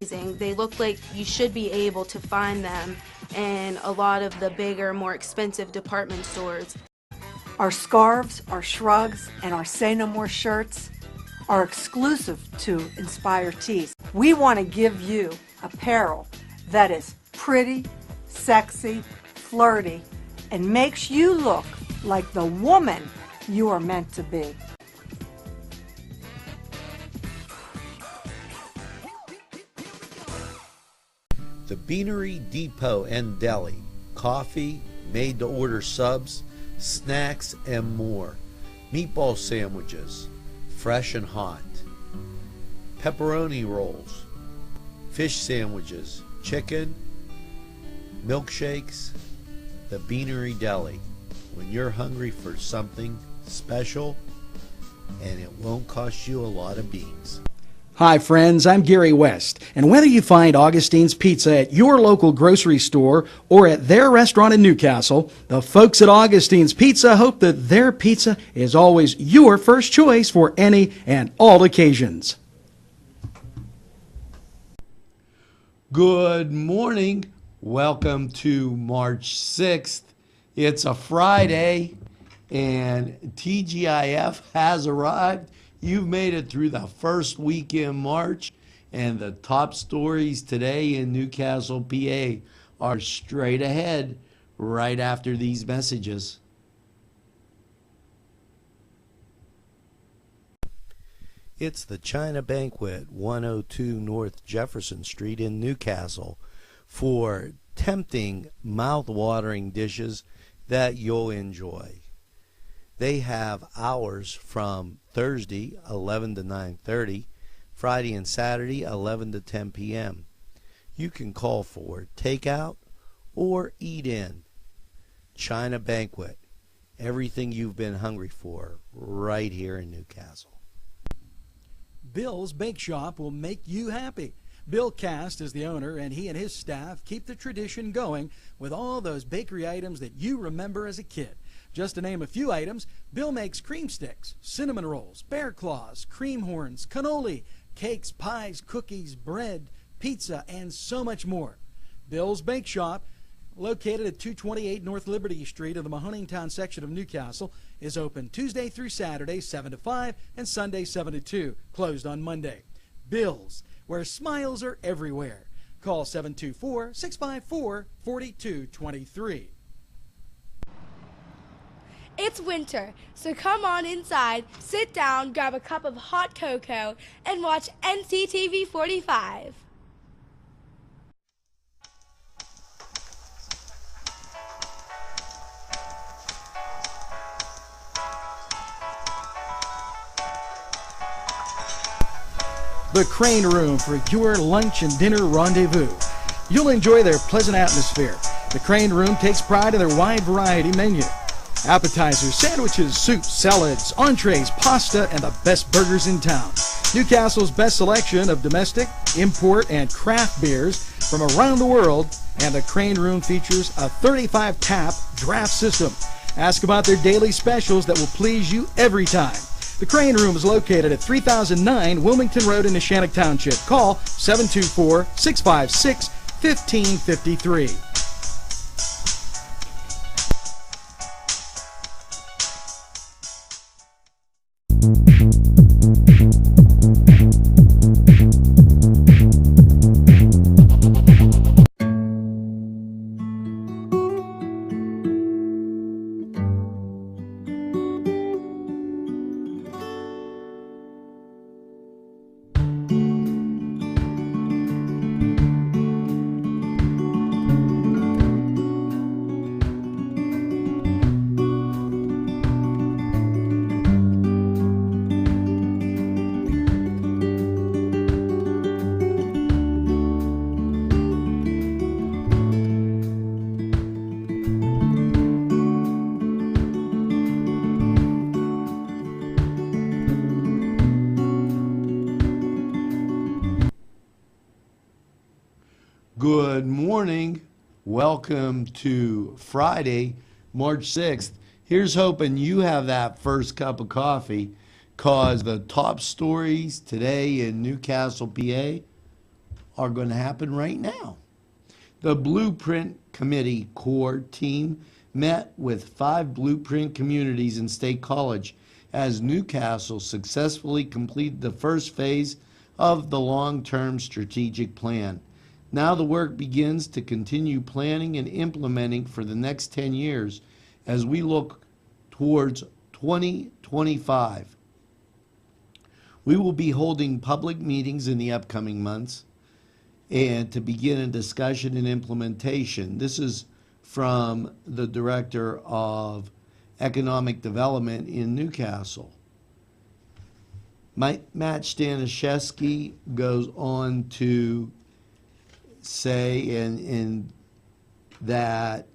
They look like you should be able to find them in a lot of the bigger, more expensive department stores. Our scarves, our shrugs, and our Say No More shirts are exclusive to Inspire Tees. We want to give you apparel that is pretty, sexy, flirty, and makes you look like the woman you are meant to be. The Beanery Depot and Deli. Coffee, made-to-order subs, snacks, and more. Meatball sandwiches, fresh and hot. Pepperoni rolls, fish sandwiches, chicken, milkshakes. The Beanery Deli. When you're hungry for something special, and it won't cost you a lot of beans. Hi friends, I'm Gary West, and whether you find Augustine's Pizza at your local grocery store or at their restaurant in Newcastle, the folks at Augustine's Pizza hope that their pizza is always your first choice for any and all occasions. Good morning. Welcome to March 6th. It's a Friday, and TGIF has arrived. You've made it through the first week in March, and the top stories today in Newcastle, PA are straight ahead right after these messages. It's the China Banquet, 102 North Jefferson Street in Newcastle, for tempting, mouth-watering dishes that you'll enjoy. They have hours from Thursday 11 to 9:30, Friday and Saturday 11 to 10 p.m. You can call for takeout or eat in. China Banquet, everything you've been hungry for right here in Newcastle. Bill's Bake Shop will make you happy. Bill Cast is the owner, and he and his staff keep the tradition going with all those bakery items that you remember as a kid. Just to name a few items, Bill makes cream sticks, cinnamon rolls, bear claws, cream horns, cannoli, cakes, pies, cookies, bread, pizza, and so much more. Bill's Bake Shop, located at 228 North Liberty Street in the Mahoningtown section of Newcastle, is open Tuesday through Saturday 7 to 5 and Sunday 7 to 2, closed on Monday. Bill's, where smiles are everywhere. Call 724-654-4223. It's winter, so come on inside, sit down, grab a cup of hot cocoa, and watch NCTV45. The Crane Room for your lunch and dinner rendezvous. You'll enjoy their pleasant atmosphere. The Crane Room takes pride in their wide variety menu. Appetizers, sandwiches, soups, salads, entrees, pasta, and the best burgers in town. Newcastle's best selection of domestic, import, and craft beers from around the world, and the Crane Room features a 35-tap draft system. Ask about their daily specials that will please you every time. The Crane Room is located at 3009 Wilmington Road in Neshannock Township. Call 724-656-1553. Good morning. Welcome to Friday, March 6th. Here's hoping you have that first cup of coffee, cause the top stories today in Newcastle, PA are going to happen right now. The Blueprint Committee core team met with 5 Blueprint communities in State College as Newcastle successfully completed the first phase of the long-term strategic plan. Now the work begins to continue planning and implementing for the next 10 years as we look towards 2025. We will be holding public meetings in the upcoming months and to begin a discussion and implementation. This is from the Director of Economic Development in Newcastle. Matt Stanishevsky goes on to say and that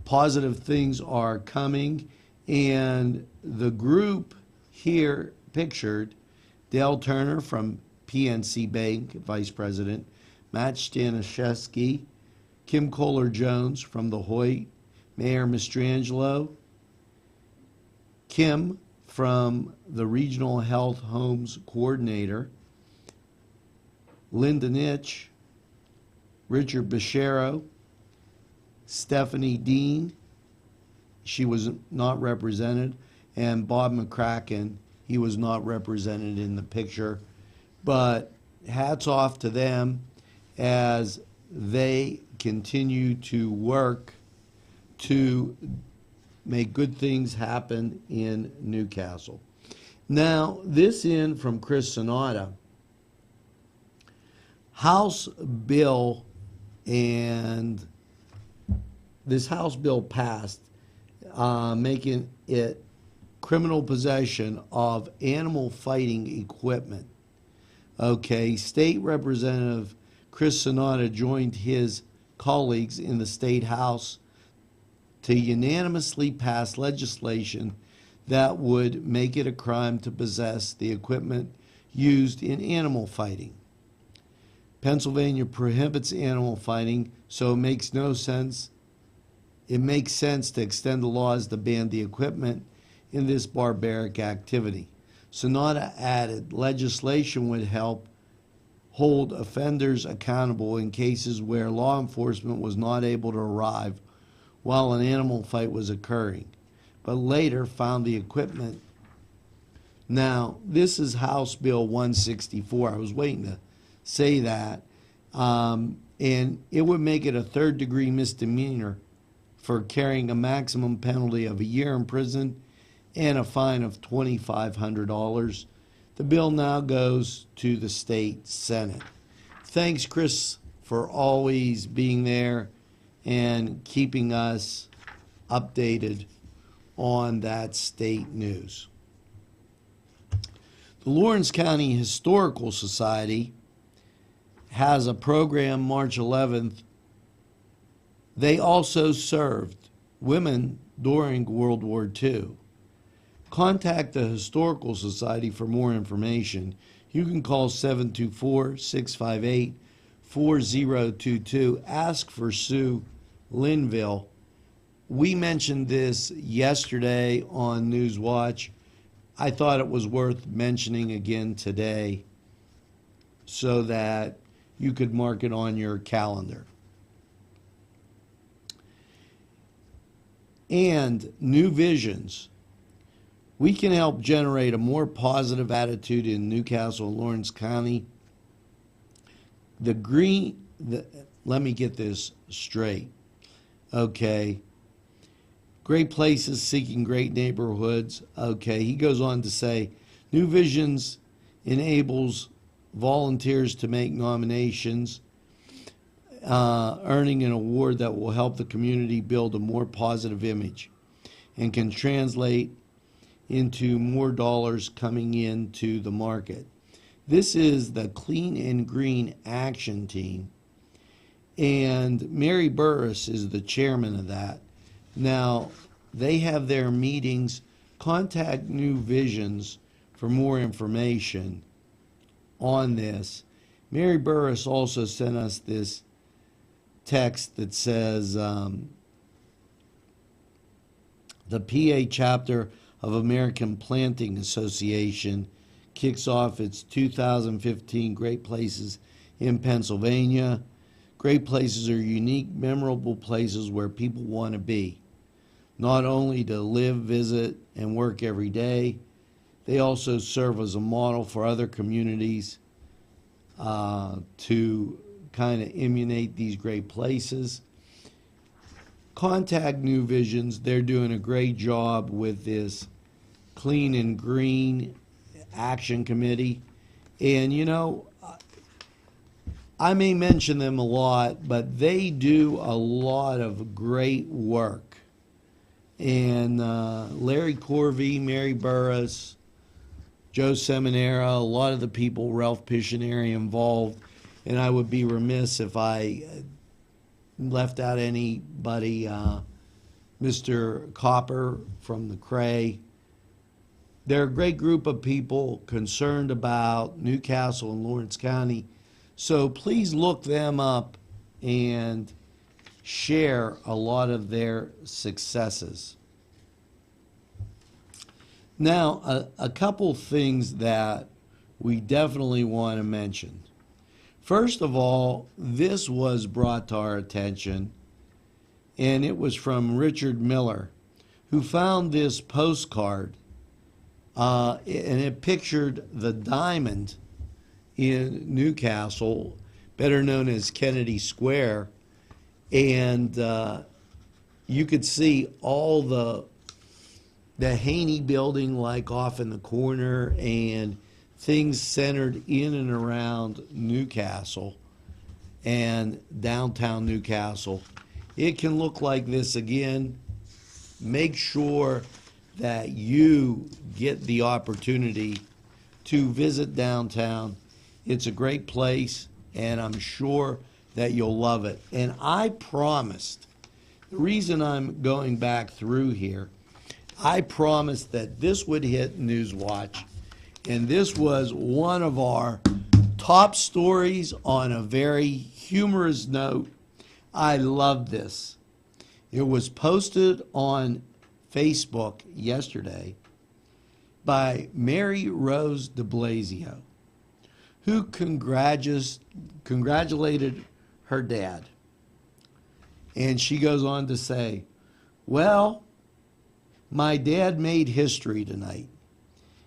positive things are coming, and the group here pictured, Dale Turner from PNC Bank, Vice President, Matt Stanishevsky, Kim Kohler-Jones from the Hoyt, Mayor Mastrangelo, Kim from the Regional Health Homes Coordinator, Linda Nitch, Richard Bashero, Stephanie Dean, she was not represented, and Bob McCracken, he was not represented in the picture. But hats off to them as they continue to work to make good things happen in Newcastle. Now, this in from Chris Sonata. House bill, and this House bill passed, making it criminal possession of animal fighting equipment. Okay, State Representative Chris Sonata joined his colleagues in the State House to unanimously pass legislation that would make it a crime to possess the equipment used in animal fighting. Pennsylvania prohibits animal fighting, so it makes no sense. It makes sense to extend the laws to ban the equipment in this barbaric activity. Sonata added legislation would help hold offenders accountable in cases where law enforcement was not able to arrive while an animal fight was occurring, but later found the equipment. Now, this is House Bill 164. I was waiting to say that. And it would make it a third-degree misdemeanor for carrying a maximum penalty of a year in prison and a fine of $2,500. The bill now goes to the state Senate. Thanks, Chris, for always being there and keeping us updated on that state news. The Lawrence County Historical Society has a program March 11th. They also served women during World War II. Contact the Historical Society for more information. You can call 724-658-4022. Ask for Sue Linville. We mentioned this yesterday on NewsWatch. I thought it was worth mentioning again today so that you could mark it on your calendar. And New Visions. We can help generate a more positive attitude in Newcastle and Lawrence County. Let me get this straight. Okay. Great places seeking great neighborhoods. Okay. He goes on to say, New Visions enables volunteers to make nominations, earning an award that will help the community build a more positive image and can translate into more dollars coming into the market. This is the Clean and Green Action Team, and Mary Burris is the chairman of that. Now, they have their meetings. Contact New Visions for more information on this. Mary Burris also sent us this text that says the PA chapter of American Planting Association kicks off its 2015 Great Places in Pennsylvania. Great places are unique, memorable places where people want to be, not only to live, visit, and work every day. They also serve as a model for other communities to kind of emulate these great places. Contact New Visions. They're doing a great job with this Clean and Green Action Committee. And you know, I may mention them a lot, but they do a lot of great work. And Larry Corvey, Mary Burris, Joe Seminara, a lot of the people, Ralph Pictionary involved, and I would be remiss if I left out anybody. Mr. Copper from the Cray. They're a great group of people concerned about Newcastle and Lawrence County. So please look them up and share a lot of their successes. Now, a couple things that we definitely want to mention. First of all, this was brought to our attention, and it was from Richard Miller, who found this postcard, and it pictured the diamond in Newcastle, better known as Kennedy Square, and you could see all the Haney building like off in the corner and things centered in and around Newcastle and downtown Newcastle. It can look like this again. Make sure that you get the opportunity to visit downtown. It's a great place, and I'm sure that you'll love it. And I promised, the reason I'm going back through here, I promised that this would hit NewsWatch, and this was one of our top stories on a very humorous note. I love this. It was posted on Facebook yesterday by Mary Rose de Blasio, who congratulated her dad. And she goes on to say, well, my dad made history tonight.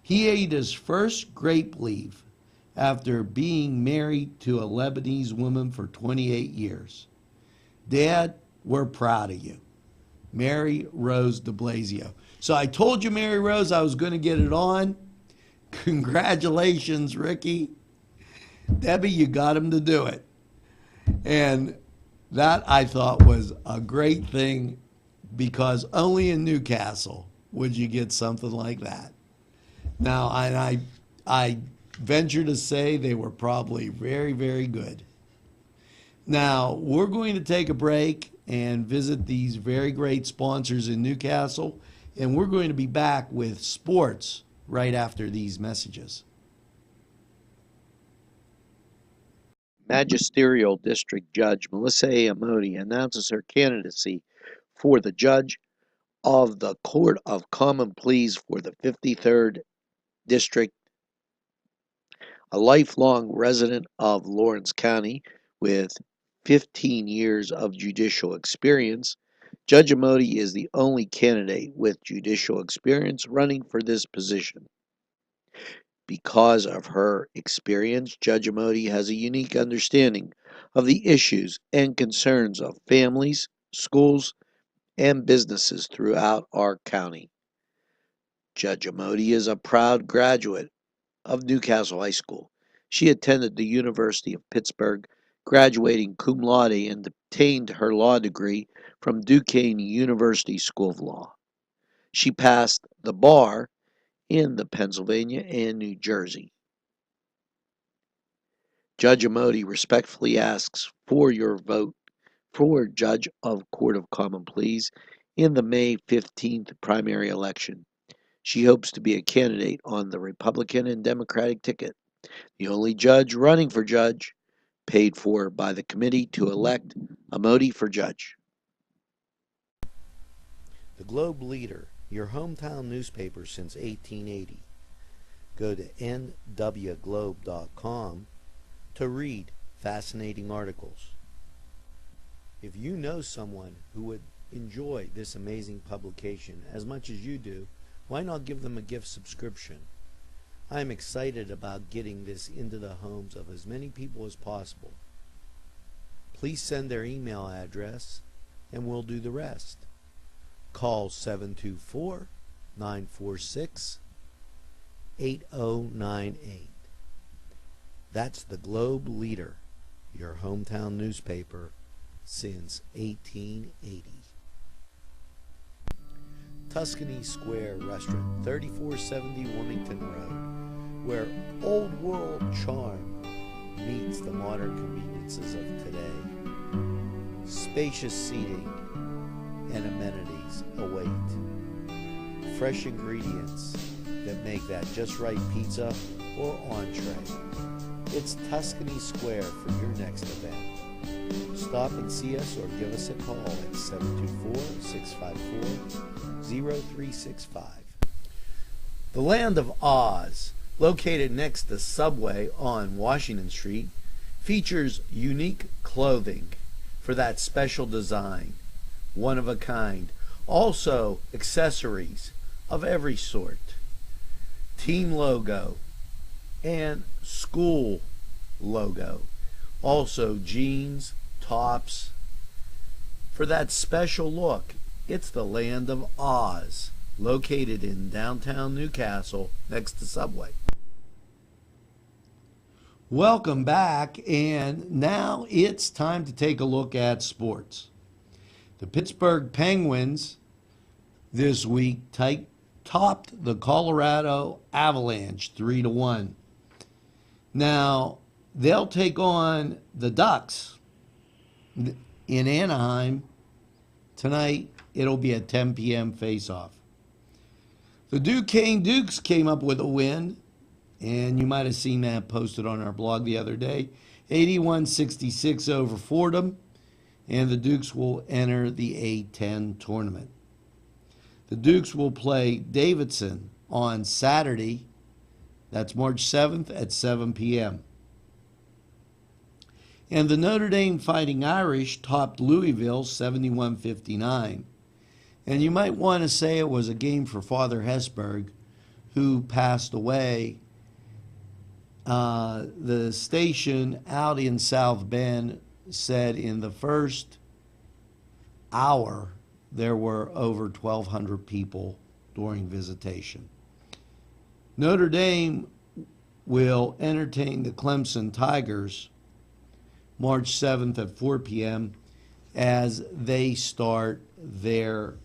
He ate his first grape leaf after being married to a Lebanese woman for 28 years. Dad, we're proud of you. Mary Rose de Blasio. So I told you, Mary Rose, I was going to get it on. Congratulations, Ricky. Debbie, you got him to do it. And that, I thought, was a great thing, because only in Newcastle would you get something like that. Now, I venture to say they were probably very, very good. Now, we're going to take a break and visit these very great sponsors in Newcastle, and we're going to be back with sports right after these messages. Magisterial District Judge Melissa A. Amodi announces her candidacy for the Judge of the Court of Common Pleas for the 53rd District. A lifelong resident of Lawrence County with 15 years of judicial experience, Judge Amodi is the only candidate with judicial experience running for this position. Because of her experience, Judge Amodi has a unique understanding of the issues and concerns of families, schools, and businesses throughout our county. Judge Amodi is a proud graduate of Newcastle High School. She attended the University of Pittsburgh, graduating cum laude, and obtained her law degree from Duquesne University School of Law. She passed the bar in the Pennsylvania and New Jersey. Judge Amodi respectfully asks for your vote for Judge of Court of Common Pleas in the May 15th primary election. She hopes to be a candidate on the Republican and Democratic ticket, the only judge running for judge, paid for by the committee to elect Amodi for judge. The Globe Leader, your hometown newspaper since 1880. Go to nwglobe.com to read fascinating articles. If you know someone who would enjoy this amazing publication as much as you do, why not give them a gift subscription? I am excited about getting this into the homes of as many people as possible. Please send their email address and we'll do the rest. Call 724-946-8098. That's the Globe Leader, your hometown newspaper since 1880. Tuscany Square Restaurant, 3470 Wilmington Road, where old world charm meets the modern conveniences of today. Spacious seating and amenities await. Fresh ingredients that make that just right pizza or entree. It's Tuscany Square for your next event. Stop and see us or give us a call at 724-654-0365. The Land of Oz, located next to Subway on Washington Street, features unique clothing for that special design, one of a kind. Also accessories of every sort. Team logo and school logo. Also jeans, tops. For that special look, it's the Land of Oz, located in downtown Newcastle next to Subway. Welcome back, and now it's time to take a look at sports. The Pittsburgh Penguins this week topped the Colorado Avalanche 3-1. Now, they'll take on the Ducks in Anaheim tonight. It'll be a 10 p.m. face-off. The Duquesne Dukes came up with a win, and you might have seen that posted on our blog the other day. 81-66 over Fordham, and the Dukes will enter the A-10 tournament. The Dukes will play Davidson on Saturday. That's March 7th at 7 p.m. And the Notre Dame Fighting Irish topped Louisville 71-59. And you might want to say it was a game for Father Hesburgh, who passed away. The station out in South Bend said in the first hour there were over 1,200 people during visitation. Notre Dame will entertain the Clemson Tigers March 7th at 4 p.m. as they start their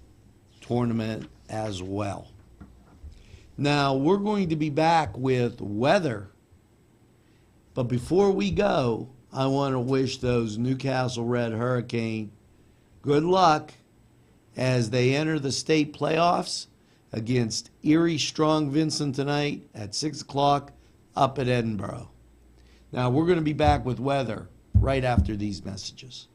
tournament as well. Now, we're going to be back with weather, but before we go, I want to wish those Newcastle Red Hurricane good luck as they enter the state playoffs against Erie Strong Vincent tonight at 6 o'clock up at Edinburgh. Now, we're going to be back with weather right after these messages.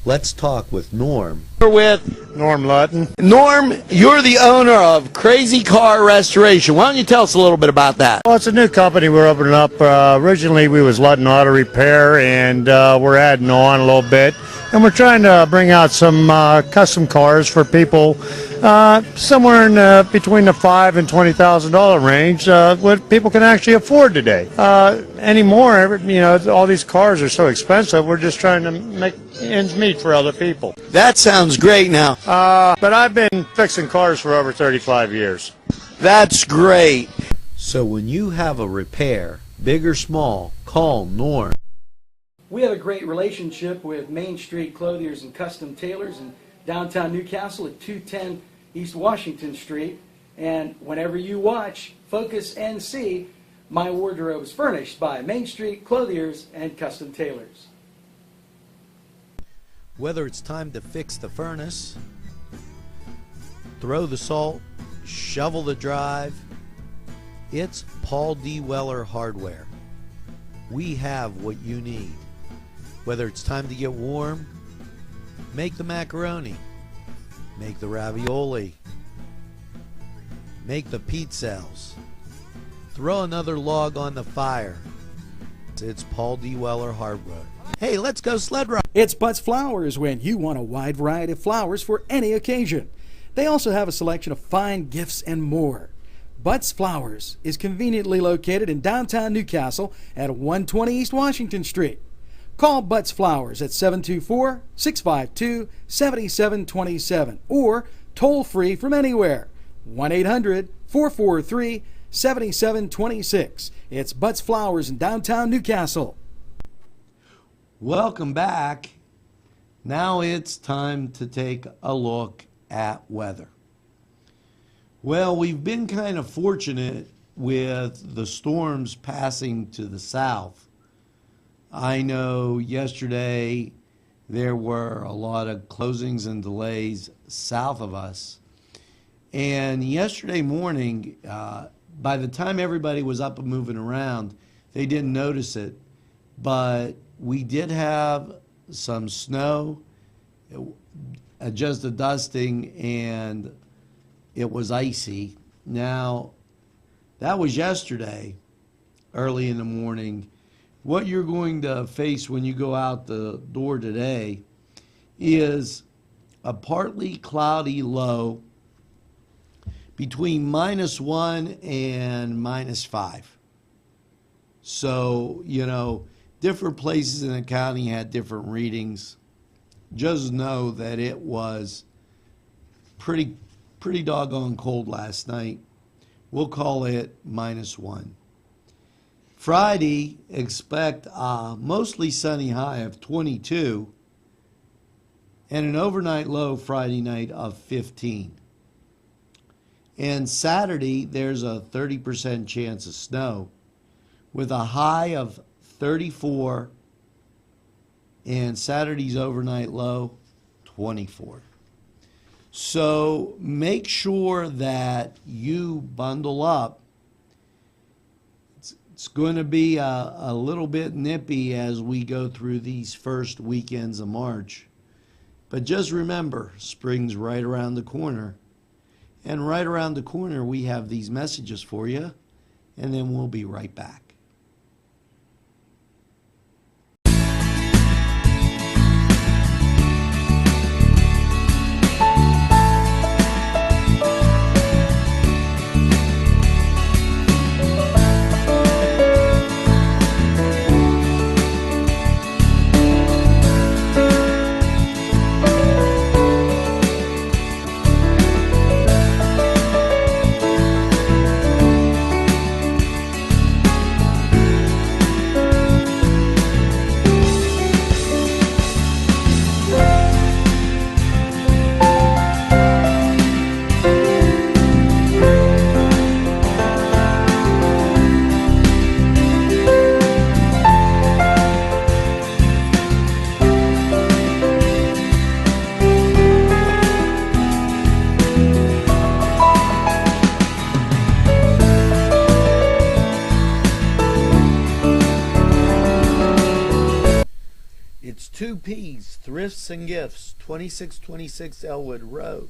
Let's talk with Norm. We're with Norm Lutton. Norm, you're the owner of Crazy Car Restoration. Why don't you tell us a little bit about that? Well, it's a new company we're opening up. Originally, we was Lutton Auto Repair, and we're adding on a little bit. And we're trying to bring out some custom cars for people somewhere in between the $5,000 and $20,000 range, what people can actually afford today. Anymore, you know, all these cars are so expensive. We're just trying to make ends meet for other people. That sounds great now. But I've been fixing cars for over 35 years. That's great. So when you have a repair, big or small, call Norm. We have a great relationship with Main Street Clothiers and Custom Tailors in downtown Newcastle at 210 East Washington Street. And whenever you watch Focus NC, my wardrobe is furnished by Main Street Clothiers and Custom Tailors. Whether it's time to fix the furnace, throw the salt, shovel the drive, it's Paul D. Weller Hardware. We have what you need. Whether it's time to get warm, make the macaroni, make the ravioli, make the pizzelles, throw another log on the fire, It's Paul D. Weller Hardwood. Hey, let's go sled ride. It's Butts Flowers when you want a wide variety of flowers for any occasion. They also have a selection of fine gifts and more. Butts Flowers is conveniently located in downtown Newcastle at 120 East Washington Street. Call Butts Flowers at 724-652-7727 or toll free from anywhere, 1-800-443-7726. It's Butts Flowers in downtown Newcastle. Welcome back. Now it's time to take a look at weather. Well, we've been kind of fortunate with the storms passing to the south. I know yesterday there were a lot of closings and delays south of us. And yesterday morning, by the time everybody was up and moving around, they didn't notice it. But we did have some snow, just a dusting, and it was icy. Now, that was yesterday, early in the morning. What you're going to face when you go out the door today is a partly cloudy low between -1 and -5. So, different places in the county had different readings. Just know that it was pretty doggone cold last night. We'll call it -1. Friday, expect a mostly sunny high of 22 and an overnight low Friday night of 15. And Saturday, there's a 30% chance of snow with a high of 34 and Saturday's overnight low 24. So make sure that you bundle up. It's going to be a little bit nippy as we go through these first weekends of March. But just remember, spring's right around the corner. And right around the corner, we have these messages for you. And then we'll be right back. It's 2Ps, Thrifts and Gifts, 2626 Ellwood Road,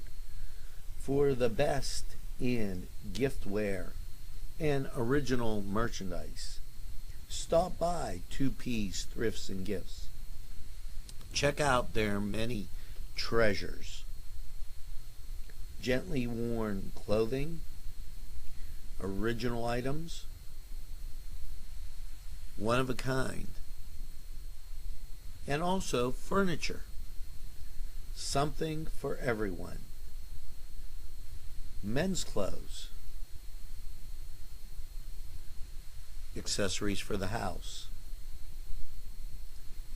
for the best in giftware and original merchandise. Stop by 2Ps, Thrifts and Gifts. Check out their many treasures. Gently worn clothing, original items, one of a kind, and also furniture. Something for everyone. Men's clothes, accessories for the house.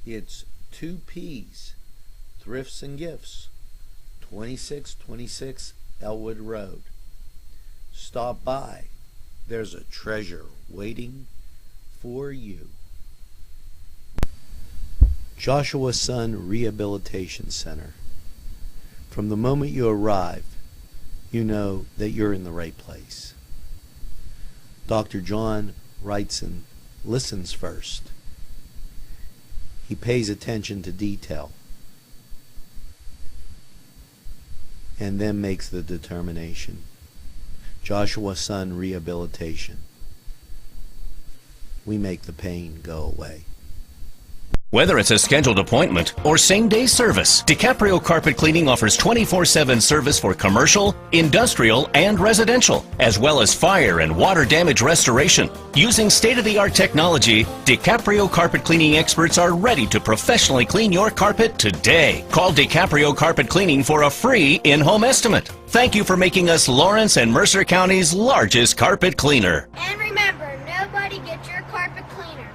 It's 2Ps, Thrifts and Gifts, 2626 Ellwood Road. Stop by. There's a treasure waiting for you. Joshua Sun Rehabilitation Center. From the moment you arrive, you know that you're in the right place. Dr. John Wrightson listens first. He pays attention to detail and then makes the determination. Joshua Sun Rehabilitation. we make the pain go away. Whether it's a scheduled appointment or same-day service, DiCaprio Carpet Cleaning offers 24/7 service for commercial, industrial, and residential, as well as fire and water damage restoration. Using state-of-the-art technology, DiCaprio Carpet Cleaning experts are ready to professionally clean your carpet today. Call DiCaprio Carpet Cleaning for a free in-home estimate. Thank you for making us Lawrence and Mercer County's largest carpet cleaner. And remember, nobody gets your carpet cleaner.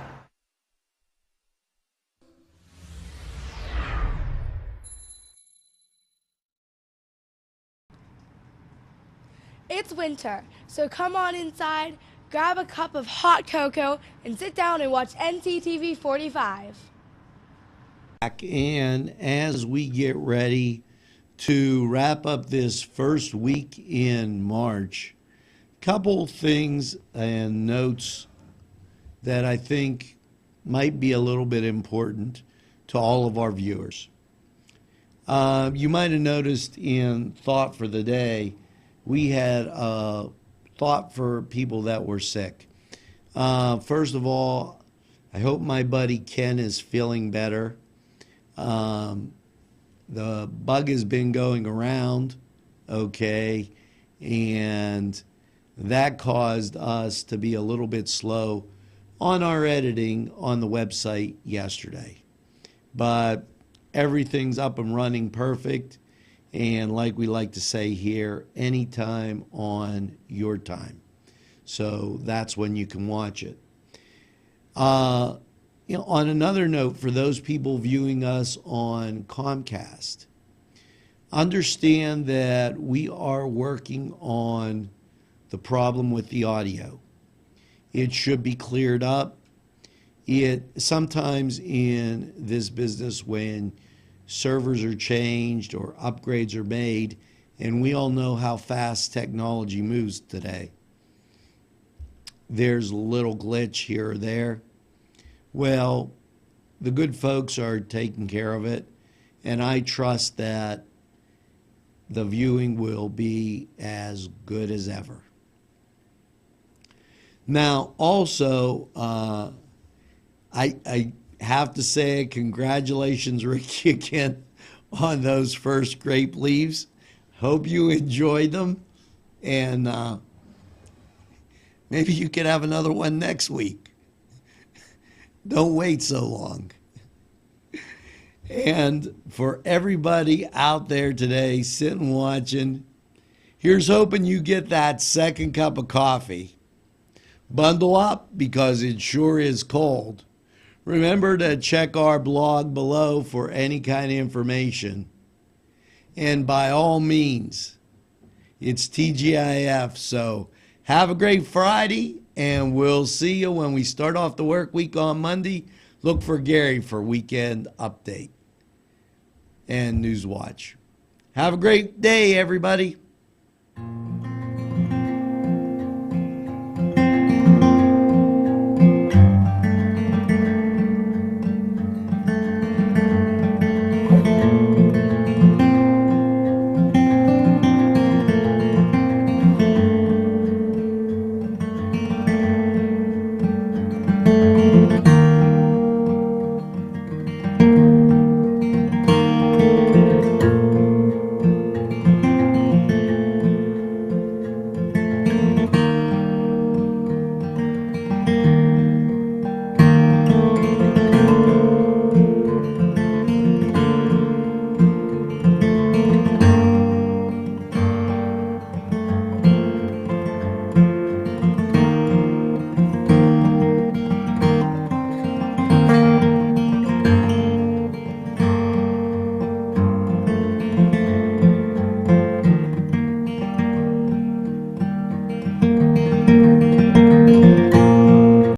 It's winter, so come on inside, grab a cup of hot cocoa, and sit down and watch NCTV45. And as we get ready to wrap up this first week in March, couple things and notes that I think might be a little bit important to all of our viewers. You might have noticed in Thought for the Day, we had a thought for people that were sick. First of all, I hope my buddy Ken is feeling better. The bug has been going around, okay, and that caused us to be a little bit slow on our editing on the website yesterday. But everything's up and running perfect. And like we like to say here, anytime on your time. So that's when you can watch it. On another note, for those people viewing us on Comcast, understand that we are working on the problem with the audio. It should be cleared up. Sometimes in this business, when servers are changed or upgrades are made, and we all know how fast technology moves today, there's a little glitch here or there. Well, the good folks are taking care of it, and I trust that the viewing will be as good as ever. Now, also, I have to say congratulations, Ricky, again on those first grape leaves. Hope you enjoyed them, and maybe you could have another one next week. Don't wait so long. And for everybody out there today sitting watching, here's hoping you get that second cup of coffee. Bundle up because it sure is cold. Remember to check our blog below for any kind of information. And by all means, it's TGIF. So have a great Friday, and we'll see you when we start off the work week on Monday. Look for Gary for Weekend Update and NewsWatch. Have a great day, everybody.